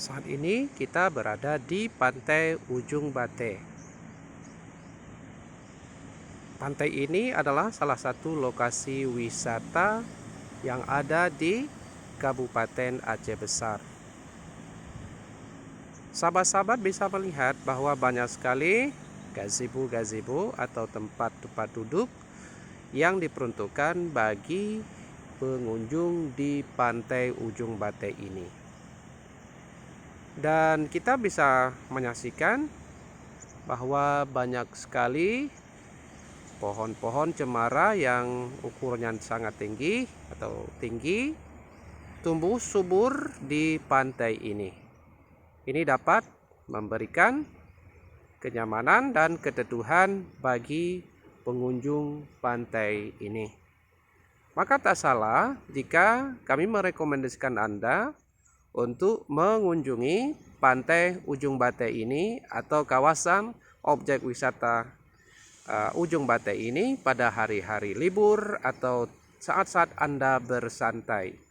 Saat ini kita berada di Pantai Ujung Bate. Pantai ini adalah salah satu lokasi wisata yang ada di Kabupaten Aceh Besar. Sahabat-sahabat bisa melihat bahwa banyak sekali gazebo-gazebo atau tempat-tempat duduk yang diperuntukkan bagi pengunjung di Pantai Ujung Bate ini. Dan kita bisa menyaksikan bahwa banyak sekali pohon-pohon cemara yang ukurannya sangat tinggi atau tinggi tumbuh subur di pantai ini. Ini dapat memberikan kenyamanan dan keteduhan bagi pengunjung pantai ini. Maka tak salah jika kami merekomendasikan Anda untuk mengunjungi Pantai Ujung Bate ini atau kawasan objek wisata Ujung Bate ini pada hari-hari libur atau saat-saat Anda bersantai.